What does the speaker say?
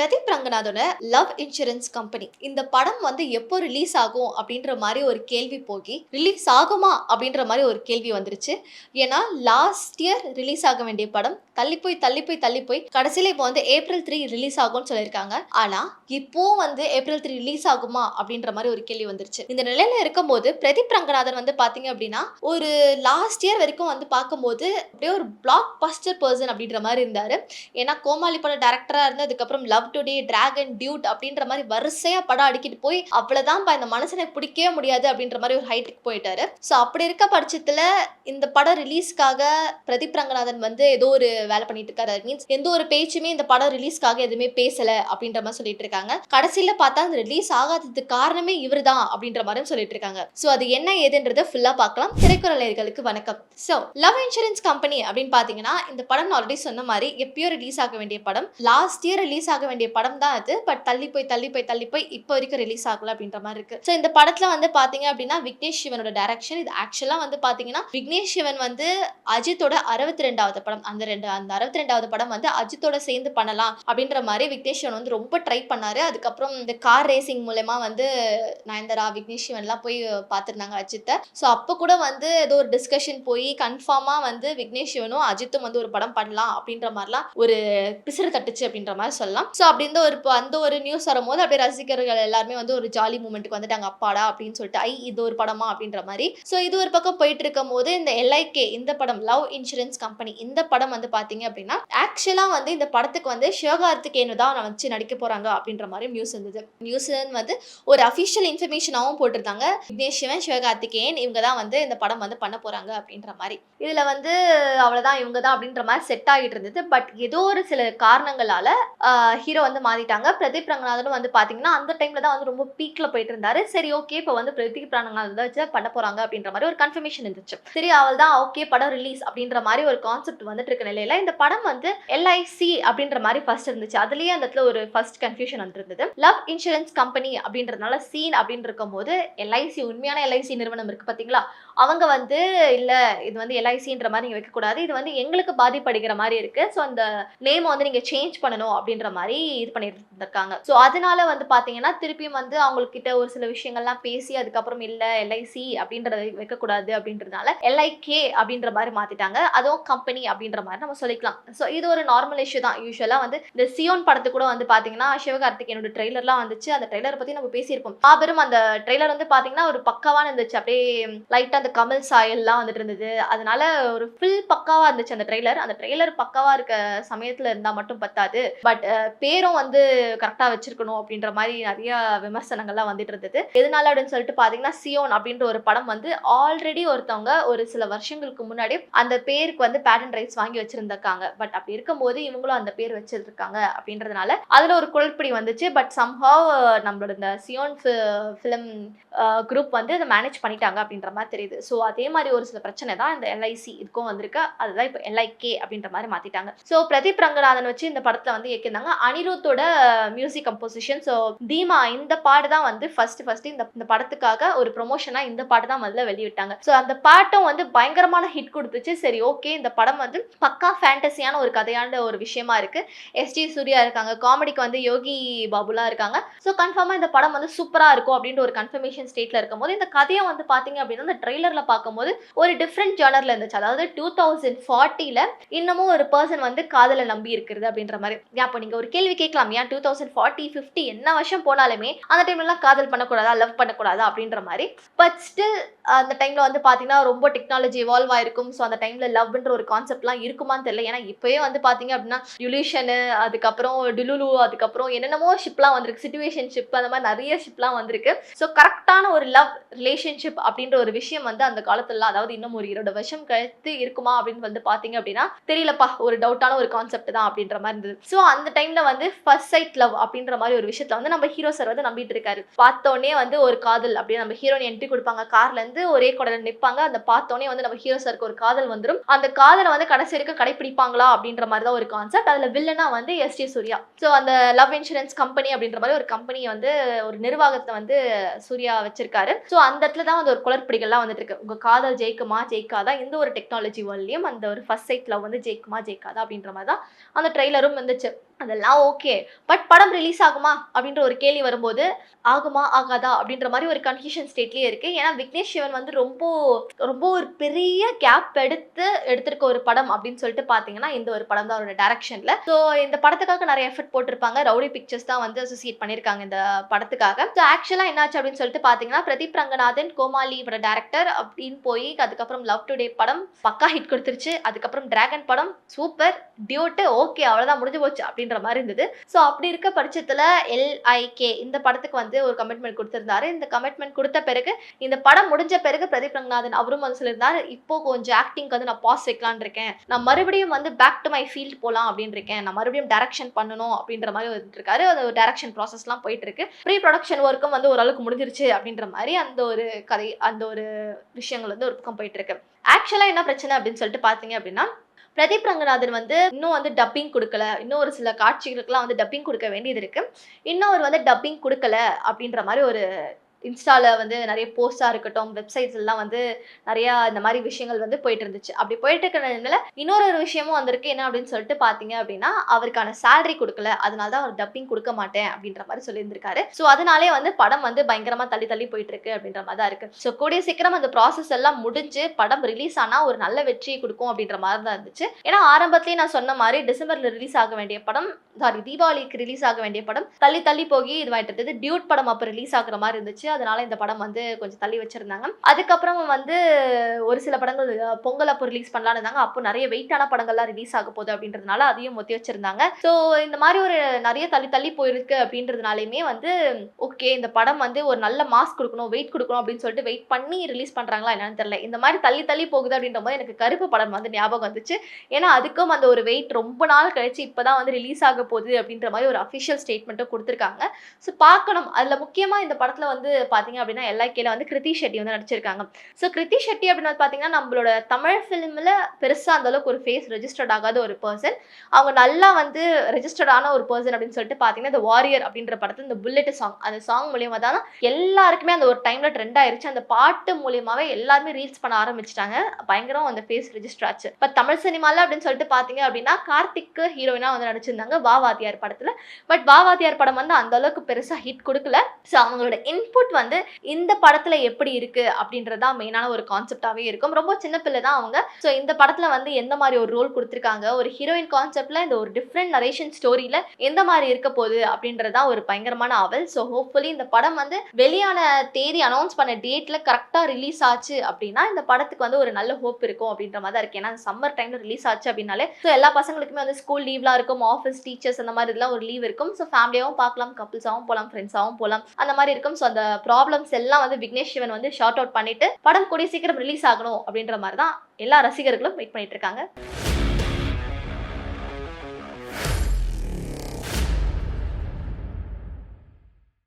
Pradeep ரங்கநாதோட love insurance company இந்த படம் எப்போ ரிலீஸ் ஆகும் அப்படின்ற மாதிரி ஒரு கேள்வி போகி ரிலீஸ் ஆகுமா அப்படின்ற மாதிரி ஒரு கேள்வி வந்துருச்சு. ஏன்னா லாஸ்ட் இயர் ரிலீஸ் ஆக வேண்டிய படம் தள்ளி போய் கடைசியில இப்போ ஏப்ரல் 3 ரிலீஸ் ஆகும்னு சொல்லியிருக்காங்க. ஆனா இப்போ ஏப்ரல் 3 ரிலீஸ் ஆகுமா அப்படின்ற மாதிரி ஒரு கேள்வி வந்துருச்சு. இந்த நிலையில இருக்கும்போது பிரதீப் ரங்கநாதன் பாத்தீங்க அப்படின்னா ஒரு லாஸ்ட் இயர் வரைக்கும் பார்க்கும்போது அப்படியே ஒரு பிளாக் பஸ்டர் பர்சன் அப்படின்ற மாதிரி இருந்தாரு. ஏன்னா கோமாளி பட டைரக்டரா இருந்து அதுக்கப்புறம் லவ் டுடே, டிராகன், டியூட் அப்படின்ற மாதிரி வரிசையா படம் அடிக்கிட்டு போய் அவ்வளவுதான்ப்பா இந்த மனுஷனை பிடிக்கவே முடியாது அப்படின்ற மாதிரி ஒரு ஹைட்டுக்கு போயிட்டாரு. ஸோ அப்படி இருக்க பட்சத்துல இந்த படம் ரிலீஸ்க்காக பிரதீப் ரங்கநாதன் ஏதோ ஒரு வேலை பண்ணிட்டு இருக்காரு. மீன்ஸ் எந்த ஒரு பேச்சுமே இந்த படம் ரிலீஸ்க்காக எதுவுமே பேசல அப்படின்ற மாதிரி சொல்லிட்டு இருக்காங்க. கடைசியில பார்த்தா அந்த ரிலீஸ் ஆகாததுக்கு காரணமே இவர்தான் அப்படின்ற மாதிரி சொல்லிட்டு இருக்காங்க. ஸோ அது என்ன ஏதுன்றதை ஃபுல்லா பார்க்கலாம். திரைக்குறளையர்களுக்கு வணக்கம். ஸோ லவ் இன்சூரன்ஸ் கம்பெனி அப்படின்னு பாத்தீங்கன்னா இந்த படம் ஆல்ரெடி சொன்ன மாதிரி எப்பயோ ரிலீஸ் ஆக வேண்டிய படம், லாஸ்ட் இயர் ரிலீஸ் ஆக வேண்டிய படம் தான் அது. பட் தள்ளி போய் இப்போ வரைக்கும் ரிலீஸ் ஆகல அப்படின்ற மாதிரி இருக்கு. ஸோ இந்த படத்துல பாத்தீங்க அப்படின்னா விக்னேஷ் சிவனோட டைரக்ஷன். இது ஆக்சுவலா பாத்தீங்கன்னா விக்னேஷ் சிவன் அஜித்தோட 62வது படம். அந்த 62வது படம் அஜித்தோட சேர்ந்து பண்ணலாம் அப்படின்ற மாதிரி விக்னேஷ் சிவன் ரொம்ப ட்ரை பண்ணாரு. அதுக்கப்புறம் இந்த கார் ரேசிங் மூலமா நயன்தாரா, விக்னேஷ் சிவன் எல்லாம் போய் பார்த்திருந்தாங்க அஜித்தை. ஸோ அப்போ கூட ஏதோ ஒரு டிஸ்கஷன் போய் கன்ஃபார்மா விக்னேஷ் சிவனும் அஜித்தும் ஒரு படம் பண்ணலாம் அப்படின்ற மாதிரிலாம் ஒரு பிசிறு தட்டுச்சு அப்படின்ற மாதிரி சொல்லலாம். ஸோ அப்படி அந்த ஒரு நியூஸ் வரும்போது அப்படியே ரசிகர்கள் எல்லாருமே ஒரு ஜாலி மூமெண்ட்டுக்கு வந்துட்டாங்க. அப்பாடா அப்படின்னு சொல்லிட்டு இது ஒரு படமா அப்படின்ற மாதிரி. ஸோ இது ஒரு பக்கம் போயிட்டு இருக்கும் போது இந்த LIK இந்த படம் லவ் இன்சூரன்ஸ் கம்பெனி இந்த படம் பாத்தீங்க அப்படின்னா ஆக்சுவலா இந்த படத்துக்கு சிவகார்த்திகேயன் தான் வச்சு நடிக்க போறாங்க அப்படின்ற மாதிரி நியூஸ் இருந்தது. நியூஸ் ஒரு அஃபிஷியல் இன்ஃபர்மேஷனாகவும் போட்டிருந்தாங்க. விக்னேஷ் சிவன், சிவகார்த்திகேயன் இவங்க தான் இந்த படம் பண்ண போறாங்க அப்படின்ற மாதிரி. இதுல அவ்வளவுதான் இவங்க தான் அப்படின்ற மாதிரி செட் ஆகிட்டு இருந்தது. பட் ஏதோ ஒரு சில காரணங்களால ஹீரோ மாறிட்டாங்க. பிரதீப் ரங்கநாதனும் பாத்தீங்கன்னா அந்த டைம்ல தான் ரொம்ப பீக்ல போயிட்டு இருந்தாரு. சரி ஓகே இப்போ பிரதீப் ரங்கநாதன் வச்சு பண்ண போறாங்க அப்படின்ற மாதிரி ஒரு கன்ஃபர்மேஷன் இருந்துச்சு. சரி அவள் தான் ஓகே படம் ரிலீஸ் அப்படின்ற மாதிரி ஒரு கான்செப்ட் வந்துட்டு இருக்க நிலையில இந்த படம் LIC அப்படின்ற மாதிரி ஃபர்ஸ்ட் இருந்துச்சு. அதுலயே அந்த இடத்துல ஒரு ஃபர்ஸ்ட் கன்ஃபியூஷன் வந்துருந்தது. லவ் இன்சூரன்ஸ் கம்பெனி அப்படின்றதுனால சீன் அப்படின்னு இருக்கும் போது LIC உண்மையான LIC நிறுவனம் இருக்கு பாத்தீங்களா, அவங்க இல்ல இது LICன்ற மாதிரி நீங்க வைக்க கூடாது, இது எங்களுக்கு பாதிப்படைகிற மாதிரி இருக்கு, ஸோ அந்த நேம் நீங்க சேஞ்ச் பண்ணணும் அப்படின்ற மாதிரி இது பண்ணிட்டு இருக்காங்க. ஸோ அதனால பாத்தீங்கன்னா திருப்பியும் அவங்க கிட்ட ஒரு சில விஷயங்கள்லாம் பேசி அதுக்கப்புறம் இல்ல LIC அப்படின்றத வைக்கக்கூடாது அப்படின்றதுனால LIK அப்படின்ற மாதிரி மாத்திட்டாங்க. அதுவும் கம்பெனி அப்படின்ற மாதிரி நம்ம சொல்லிக்கலாம். ஸோ இது ஒரு நார்மல் இஷ்யூ தான். யூஸ்வலா இந்த சியோன் படத்துக்கு கூட பாத்தீங்கன்னா சிவகார்த்திகேயனோட ட்ரெய்லர்லாம் வந்துச்சு. அந்த ட்ரெய்லரை பத்தி நம்ம பேசியிருப்போம். மாபெரும் அந்த ட்ரெய்லர் பாத்தீங்கன்னா ஒரு பக்காவா இருந்துச்சு. அப்படியே லைட்டா அந்த கமல் சாயல்லாம் இருந்தது. அதனால ஒரு ஃபுல் பக்காவா இருந்துச்சு அந்த ட்ரெய்லர். அந்த ட்ரெய்லர் பக்காவா இருக்க சமயத்துல இருந்தா மட்டும் பத்தாது, பட் பேரும் கரெக்டா வச்சிருக்கணும் அப்படின்ற மாதிரி நிறைய விமர்சனங்கள்லாம் வந்துட்டு இருந்தது. எதனால அப்படின்னு சொல்லிட்டு பாத்தீங்கன்னா சியோன் அப்படின்ற ஒரு படம் ஆல்ரெடி ஒருத்தவங்க ஒரு சில வருஷங்களுக்கு முன்னாடி அந்த பேருக்கு பேட்டன் ரைட்ஸ் வாங்கி வச்சிருந்திருக்காங்க. பட் அப்படி இருக்கும்போது இவங்களும் அந்த பேர் வச்சிருக்காங்க அப்படின்றதுனால அதுல ஒரு குழப்படி வந்துச்சு. பட் சம்ஹவ் நம்மளோட இந்த சியோன் ஃபிலிம் குரூப் அதை மேனேஜ் பண்ணிட்டாங்க அப்படின்ற மாதிரி தெரியுது. ஸோ அதே மாதிரி ஒரு சில பிரச்சனை தான் இந்த LIC இதுக்கும் வந்திருக்கு. அதுதான் இப்போ LIK அப்படின்ற மாதிரி மாத்திட்டாங்க. ஸோ பிரதீப் ரங்கநாதன் வச்சு இந்த படத்தை இயக்கியிருந்தாங்க. அனிருத்தோட மியூசிக் கம்போசிஷன். ஸோ தீமா இந்த பாட்டு தான் ஃபர்ஸ்ட் இந்த படத்துக்காக ஒரு ப்ரொமோஷனா இந்த பாட்டு தான் முதல்ல வெளியிட்டாங்க. ஸோ அந்த பாட்டும் பயங்கரமான ஹிட் கொடுத்துச்சு. சரி ஓகே இந்த படம் பக்கா ஃபேண்டசியான ஒரு கதையான ஒரு விஷயமா இருக்கு. SG சூர்யா இருக்காங்க, காமெடிக்கு யோகி பாபுலா இருக்காங்க. ஸோ கன்ஃபார்மா இந்த படம் சூப்பரா இருக்கும் அப்படின்ற ஒரு கன்ஃபர்மேஷன் ஸ்டேட்ல இருக்கும்போது இந்த கதையை பாத்தீங்க அப்படின்னா இந்த ட்ரெய்லர்ல பார்க்கும்போது ஒரு டிஃப்ரெண்ட் ஜானர்ல இருந்துச்சு. அதாவது 2040ல இன்னமும் ஒரு பர்சன் காதலை நம்பி இருக்கிறது அப்படின்ற மாதிரி. அப்போ நீங்க ஒரு கேள்வி கேட்கலாம், ஏன் 2040 50 என்ன வருஷம் போனாலுமே அந்த டைம்ல காதல் பண்ணக்கூடாதா, லவ் பண்ணக்கூடாதா அப்படின்ற மாதிரி. பட் ஸ்டில் அந்த டைம்ல பாத்தீங்கன்னா ரொம்ப டெக்னாலஜி எவால்வ் ஆயிருக்கும். ஸோ அந்த டைம்ல லவ்ன்ற ஒரு கான்செப்ட்லாம் இருக்குமான்னு தெரியல. ஏன்னா இப்பவே பாத்தீங்க அப்படின்னா யுலிஷனு, அதுக்கப்புறம் டுலுலு, அதுக்கப்புறம் என்னென்னமோ ஷிப்லாம் வந்திருக்கு, சிச்சுவேஷன் ஷிப், அந்த மாதிரி நிறைய ஷிப்லாம் வந்திருக்கு. ஸோ கரெக்டான ஒரு லவ் ரிலேஷன்ஷிப் அப்படின்ற ஒரு விஷயம் அந்த காலத்துல, அதாவது இன்னும் ஒரு 20 வருஷம் கழித்து இருக்குமா அப்படின்னு பாத்தீங்க அப்படின்னா தெரியலப்பா, ஒரு டவுட்டான ஒரு கான்செப்ட் தான் அப்படின்ற மாதிரி இருந்தது. ஸோ அந்த டைம்ல ஃபர்ஸ்ட் சைட் லவ் அப்படின்ற மாதிரி ஒரு விஷயத்துல நம்ம ஹீரோ சார் நம்பிட்டு இருக்காரு. பார்த்தோன்னே ஒரு காதல் அப்படியே நம்ம ஹீரோயின் என்ட்ரி கொடுப்பாங்க. கார்ல இருந்து வந்து ஒரே குடல நிப்பாங்க. அந்த பார்த்தோனே வந்து நம்ம ஹீரோ சாருக்கு ஒரு காதல் வந்துரும். அந்த காதல வந்து கடைசி வரைக்கும் கடைபிடிப்பாங்களா அப்படின்ற மாரி தான் ஒரு கான்செப்ட். அதுல வில்லனா வந்து எஸ்.ஜே. சூர்யா. ஸோ அந்த லவ் இன்சூரன்ஸ் கம்பெனி அப்படின்ற மாரி ஒரு கம்பெனிய வந்து ஒரு நிர்வாகத்த வந்து சூர்யா வச்சிருக்காரு. ஸோ அந்த இடத்துல தான் வந்து ஒரு குளறுபடிகள்லாம் வந்துட்டு இருக்கு. உங்க காதல் ஜெயிக்குமா, ஜெயிக்காதா? எந்த ஒரு டெக்னாலஜி வேர்ல்ட்லயும் அந்த ஒரு ஃபர்ஸ்ட் சைட் லவ் வந்து ஜெயிக்குமா, ஜெயிக்காதா? அப்படின்ற மாரி தான் அந்த ட்ரெய்லரும் வந்துச்சு. அதெல்லாம் ஓகே. பட் படம் ரிலீஸ் ஆகுமா? அப்படின்ற ஒரு கேள்வி வரும்போது, ஆகுமா? ஆகாதா? அப்படின்ற மாரி ஒரு கன்ஃப்யூஷன் ஸ்டேட்லயே இருக்கு. ஏன்னா விக்னேஷ் சிவன் வந்து ரொம்ப ரொம்ப ஒரு பெரிய கேப் எடுத்திருக்க ஒரு படம் அப்படின்னு சொல்லிட்டு பார்த்தீங்கன்னா, இந்த ஒரு படம் தான் அவரோட டைரக்ஷன்ல. ஸோ இந்த படத்துக்காக நெறைய எஃபோர்ட் போட்டிருப்பாங்க. ரவுடி பிக்சர்ஸ் தான் வந்து அசோசியேட் பண்ணியிருக்காங்க இந்த படத்துக்காக. ஸோ ஆக்சுவலா என்னாச்சு அப்படின்னு சொல்லிட்டு பார்த்தீங்கன்னா, பிரதீப் ரங்கநாதன், கோமாளி இவரோட டைரக்டர் அப்படின்னு போய் அதுக்கப்புறம் லவ் டுடே படம் பக்கா ஹிட் குடுத்துருச்சு. அதுக்கப்புறம் டிராகன் படம் சூப்பர், டியூட் ஓகே அவ்வளோதான் முடிஞ்சு போச்சு அப்படின்ற மாரி இருந்தது. ஸோ அப்படி இருக்க பட்சத்துல எல்.ஐ.கே இந்த படத்துக்கு வந்து ஒரு கமிட்மெண்ட் குடுத்திருந்தாரு. இந்த கமிட்மெண்ட் குடுத்த பிறகு இந்த படம் முடிஞ்ச பிறகு பிரதீப் ரங்கநாதன் அவரும் வந்து சொல்லியிருந்தாரு, இப்போ கொஞ்சம் ஆக்டிங்க்கு வந்து நான் பாஸ் வைக்கலான்னு இருக்கேன். நான் மறுபடியும் வந்து பேக் டு மை ஃபீல்ட் போலாம் அப்படின்னு இருக்கேன். நான் மறுபடியும் டைரக்ஷன் பண்ணணும் அப்படின்ற மாரி வந்துட்டு இருக்காரு. அது டைரக்ஷன் ப்ராசஸ்லாம் போயிட்டு இருக்கு. ப்ரீ புரொடக்ஷன் ஒர்க்கும் வந்து ஓரளவுக்கு முடிஞ்சிருச்சு அப்படின்ற மாரி அந்த ஒரு கதை, அந்த ஒரு விஷயங்கள் வந்து ஒரு பக்கம் போயிட்டு இருக்கு. ஆக்சுவலா என்ன பிரச்சனை அப்படின்னு சொல்லிட்டு பார்த்தீங்க அப்படின்னா, பிரதீப் ரங்கநாதன் வந்து இன்னும் வந்து டப்பிங் குடுக்கல. இன்னும் ஒரு சில காட்சிகளுக்குலாம் வந்து டப்பிங் குடுக்க வேண்டியது இருக்கு. இன்னும் அவர் வந்து டப்பிங் குடுக்கல அப்படின்ற மாரி ஒரு இன்ஸ்டால வந்து நெறைய போஸ்ட்டா இருக்கட்டும், வெப்சைட்ஸ்லாம் வந்து நெறையா இந்த மாரி விஷயங்கள் வந்து போயிட்டு இருந்துச்சு. அப்படி போயிட்டு இருக்கிற நிலைமையில இன்னொரு ஒரு விஷயமும் வந்திருக்கு. என்ன அப்படின்னு சொல்லிட்டு பார்த்தீங்க அப்படின்னா, அவருக்கான சேலரி குடுக்கல. அதனால தான் அவர் டப்பிங் குடுக்க மாட்டேன் அப்படின்ற மாரி சொல்லியிருந்திருக்காரு. ஸோ அதனாலேயே வந்து படம் வந்து பயங்கரமா தள்ளி தள்ளி போயிட்டு இருக்கு அப்படின்ற மாரி தான் இருக்கு. ஸோ கூடிய சீக்கிரம் அந்த ப்ராசஸ் எல்லாம் முடிஞ்சு படம் ரிலீஸ் ஆனா ஒரு நல்ல வெற்றியை குடுக்கும் அப்படின்ற மாரி தான் இருந்துச்சு. ஏன்னா ஆரம்பத்திலேயே நான் சொன்ன மாரி டிசம்பர்ல ரிலீஸ் ஆக வேண்டிய படம், தீபாவளிக்கு ரிலீஸ் ஆக வேண்டிய படம் தள்ளி தள்ளி போகி இதுவாயிட்டு இருந்தது. டியூட் படம் அப்ப ரிலீஸ் ஆகுற மாரி இருந்துச்சு. அதனால இந்த படம் வந்து கொஞ்சம் தள்ளி வச்சிருந்தாங்க. அதுக்கப்புறம் வந்து ஒரு சில படங்கள் பொங்கல் அப்போ ரிலீஸ் பண்ணலாம்னு இருந்தாங்க. அப்போ நெறைய வெயிட்டான படங்கள்லாம் ரிலீஸ் ஆக போகுது அப்படின்றதுனால அதையும் ஒத்தி வச்சிருந்தாங்க. ஸோ இந்த மாரி ஒரு நெறைய தள்ளி தள்ளி போயிருக்கு அப்படின்றதுனாலயுமே வந்து ஓகே இந்த படம் வந்து ஒரு நல்ல மாஸ் குடுக்கணும், வெயிட் குடுக்கணும் அப்படின்னு சொல்லிட்டு வெயிட் பண்ணி ரிலீஸ் பண்றாங்களா என்னன்னு தெரியல. இந்த மாரி தள்ளி தள்ளி போகுது அப்படின்றபோது எனக்கு கருப்பு படம் வந்து ஞாபகம் வந்துச்சு. ஏன்னா அதுக்கும் அந்த ஒரு வெயிட் ரொம்ப நாள் கழிச்சு இப்பதான் வந்து ரிலீஸ் ஆக போகுது அப்படின்ற மாரி ஒரு அஃபிஷியல் ஸ்டேட்மெண்ட்டும் குடுத்திருக்காங்க. ஸோ பார்க்கணும். அதுல முக்கியமா இந்த படத்துல வந்து பார்த்தீங்க அப்படின்னா, எல்.ஐ.கேல வந்து கிருத்தி ஷெட்டி வந்து நடிச்சிருக்காங்க. ஸோ கிருத்தி ஷெட்டி அப்படின்னு பார்த்தீங்கன்னா, நம்மளோட தமிழ் ஃபிலிம்ல பெருசா அந்த அளவுக்கு ஒரு ஃபேஸ் ரெஜிஸ்டர்ட் ஆகாத ஒரு பெர்சன். அவங்க நல்லா வந்து ரெஜிஸ்டர்ட் ஆன ஒரு பெர்சன் அப்படின்னு சொல்லிட்டு பார்த்தீங்கன்னா, இந்த வாரியர் அப்படின்ற படத்துல இந்த புல்லெட் சாங், அந்த சாங் மூலியமா தான் எல்லாருக்குமே அந்த ஒரு டைம்ல ட்ரெண்ட் ஆயிருச்சு. அந்த பாட்டு மூலியமாவே எல்லாருமே ரீல்ஸ் பண்ண ஆரம்பிச்சுட்டாங்க. பயங்கரம் அந்த ஃபேஸ் ரெஜிஸ்டர் ஆச்சு. இப்ப தமிழ் சினிமால அப்படின்னு சொல்லிட்டு பார்த்தீங்க அப்படின்னா, கார்த்திக் ஹீரோயினா வந்து நடிச்சிருந்தாங்க வா வாத்தியார் படத்துல. பட் வா வாத்தியார் படம் வந்து அந்த அளவுக்கு பெருசா ஹிட் குடுக்கல. ஸோ அவங்களோட இன்புட் வந்து இந்த படத்துல எப்படி இருக்கு அப்படின்றது தான் மெயினான ஒரு கான்செப்டாவே இருக்கும். ரொம்ப சின்ன பிள்ளை தான் அவங்க. ஸோ இந்த படத்துல வந்து எந்த மாரி ஒரு ரோல் குடுத்திருக்காங்க, ஒரு ஹீரோயின் கான்செப்ட்ல இந்த ஒரு டிஃபரெண்ட் நரேஷன் ஸ்டோரியில எந்த மாரி இருக்க போகுது அப்படின்றது தான் ஒரு பயங்கரமான ஆவல். ஸோ ஹோப்ஃபுல்லி இந்த படம் வந்து வெளியான தேதி அனௌன்ஸ் பண்ண டேட்ல கரெக்ட்டா ரிலீஸ் ஆச்சு அப்படின்னா, இந்த படத்துக்கு வந்து ஒரு நல்ல ஹோப் இருக்கும் அப்படின்ற மாரி தான் இருக்கு. ஏன்னா சம்மர் டைம்ல ரிலீஸ் ஆச்சு அப்படின்னாலே ஸோ எல்லா பசங்களுக்குமே வந்து ஸ்கூல் லீவ்லாம் இருக்கும், ஆஃபீஸ், டீச்சர்ஸ் அந்த மாரி இதெல்லாம் ஒரு லீவ் இருக்கும். ஸோ ஃபேமிலியாவும் பார்க்கலாம், கப்பிள்ஸாவும் போலாம், ஃப்ரெண்ட்ஸாவும் போலாம். அந்த மாரி இருக்கும். ஸோ அந்த ப்ராப்ளம்ஸ் எல்லாம் வந்து விக்னேஷ் சிவன் வந்து ஷார்ட் அவுட் பண்ணிட்டு படம் கூடிய சீக்கிரம் ரிலீஸ் ஆகணும் அப்படின்ற மாரி தான் எல்லா ரசிகர்களும் வெயிட் பண்ணிட்டு இருக்காங்க.